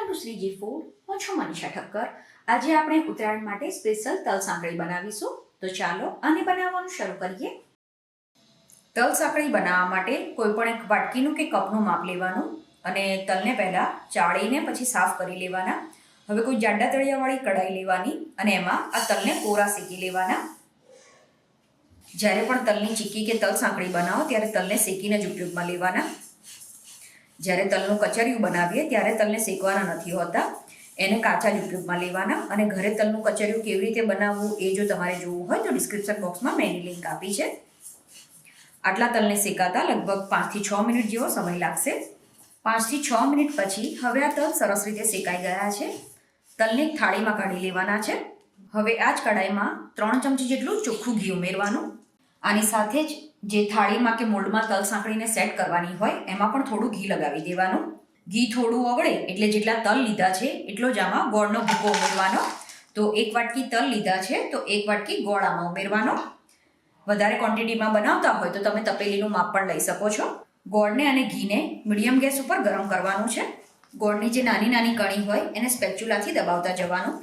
Welcome to શ્રીજીફૂડ. હું છું મનીષા ઠક્કર. આજે આપણે ઉત્તરાયણ માટે સ્પેશિયલ તલ સાંકળી બનાવીશું. તો ચાલો આને બનાવવાનું શરૂ કરીએ. તલ સાંકળી બનાવવા માટે કોઈ પણ એક વાટકીનું કે કપનું માપ લેવાનું અને તલને પહેલાં ચાળીને પછી સાફ કરી લેવાના. હવે કોઈ જાડા તળિયાવાળી કઢાઈ લેવાની અને એમાં આ તલને કોરા શેકી લેવાના. જ્યારે પણ તલની ચીક્કી કે તલ સાંકળી બનાવો ત્યારે તલને શેકીને જ ઉપયોગમાં લેવાના. જ્યારે તલનું કચરિયું બનાવીએ ત્યારે તલને શેકવાના નથી હોતા, એને કાચા જ ઉપયોગમાં લેવાના. અને ઘરે તલનું કચરિયું કેવી રીતે બનાવવું એ જો તમારે જોવું હોય તો ડિસ્ક્રિપ્શન બોક્સમાં મેં એની લિંક આપી છે. આટલા તલને શેકાતા લગભગ 5 થી 6 મિનિટ જેવો સમય લાગશે. 5 થી 6 મિનિટ પછી હવે આ તલ સરસ રીતે શેકાઈ ગયા છે. તલને એક થાળીમાં કાઢી લેવાના છે. હવે આ જ કઢાઈમાં 3 ચમચી જેટલું ચોખ્ખું ઘી ઉમેરવાનું. આની સાથે જ જે થાળીમાં કે મોલ્ડમાં તલ સાંકળીને સેટ કરવાની હોય એમાં પણ થોડું ઘી લગાવી દેવાનું. ઘી થોડું ઓગળે એટલે જેટલા તલ લીધા છે એટલો જ આમાં ગોળનો ભૂકો ઉમેરવાનો. તો 1 વાટકી તલ લીધા છે તો 1 વાટકી ગોળ આમાં ઉમેરવાનો. વધારે ક્વોન્ટિટીમાં બનાવતા હોય તો તમે તપેલીનું માપ પણ લઈ શકો છો. ગોળને અને ઘીને મીડિયમ ગેસ ઉપર ગરમ કરવાનું છે. ગોળની જે નાની નાની કણી હોય એને સ્પેચ્યુલાથી દબાવતા જવાનું.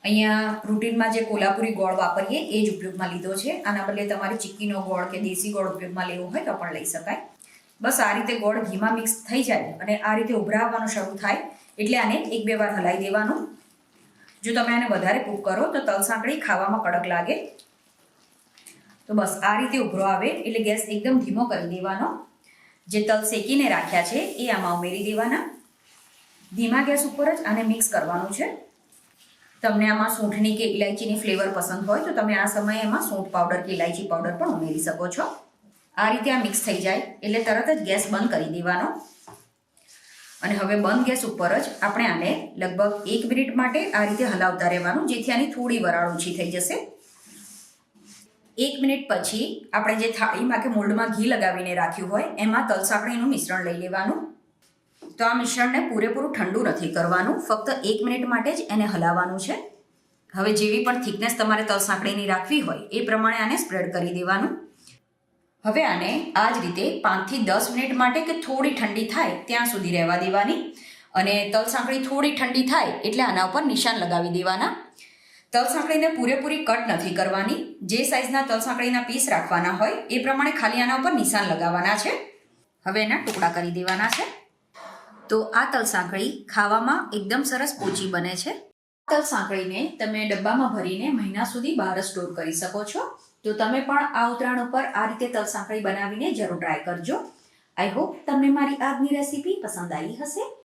અહીંયા રૂટીનમાં જે કોલ્હાપુરી ગોળ વાપરીએ એ જ ઉપયોગમાં લીધો છે. આના બદલે તમારે ચીક્કીનો ગોળ કે દેશી ગોળ ઉપયોગમાં લેવો હોય તો પણ લઈ શકાય. બસ આ રીતે ગોળ ઘીમાં મિક્સ થઈ જાય અને આ રીતે ઉભરાવવાનું શરૂ થાય એટલે આને 1-2 વાર હલાવી દેવાનું. જો તમે આને વધારે કૂક કરો તો તલ સાંકળી ખાવામાં કડક લાગે. તો બસ આ રીતે ઉભરો આવે એટલે ગેસ એકદમ ધીમો કરી દેવાનો. જે તલ શેકીને રાખ્યા છે એ આમાં ઉમેરી દેવાના. ધીમા ગેસ ઉપર જ આને મિક્સ કરવાનું છે. તમને આમાં સૂંઠની કે ઇલાયચીની ફ્લેવર પસંદ હોય તો તમે આ સમયે એમાં સૂંઠ પાવડર કે ઇલાયચી પાવડર પણ ઉમેરી શકો છો. આ રીતે આ મિક્સ થઈ જાય એટલે તરત જ ગેસ બંધ કરી દેવાનો. અને હવે બંધ ગેસ ઉપર જ આપણે આને લગભગ 1 મિનિટ માટે આ રીતે હલાવતા રહેવાનું, જેથી આની થોડી વરાળ ઓછી થઈ જશે. 1 મિનિટ પછી આપણે જે થાળીમાં કે મોલ્ડમાં ઘી લગાવીને રાખ્યું હોય એમાં તલ સાંકળીનું મિશ્રણ લઈ લેવાનું. તો આ મિશ્રણને પૂરેપૂરું ઠંડુ નથી કરવાનું, ફક્ત 1 મિનિટ માટે જ એને હલાવવાનું છે. હવે જેવી પણ થિકનેસ તમારે તલ સાંકળીની રાખવી હોય એ પ્રમાણે આને સ્પ્રેડ કરી દેવાનું. હવે આને આ જ રીતે 5 થી 10 મિનિટ માટે કે થોડી ઠંડી થાય ત્યાં સુધી રહેવા દેવાની. અને તલ સાંકળી થોડી ઠંડી થાય એટલે આના ઉપર નિશાન લગાવી દેવાના. તલ સાંકળીને પૂરેપૂરી કટ નથી કરવાની. જે સાઇઝના તલ સાંકળીના પીસ રાખવાના હોય એ પ્રમાણે ખાલી આના ઉપર નિશાન લગાવવાના છે. હવે એના ટુકડા કરી દેવાના છે. તો આ તલ સાંકળી ખાવામાં એકદમ સરસ પોચી બને છે. તલ સાંકળીને તમે ડબ્બામાં ભરીને મહિના સુધી બહાર સ્ટોર કરી શકો છો. તો તમે પણ આ ઉત્તરાયણ ઉપર આ રીતે તલ સાંકળી બનાવીને જરૂર ટ્રાય કરજો. આઈ હોપ તમને મારી આજની રેસીપી પસંદ આવી હશે.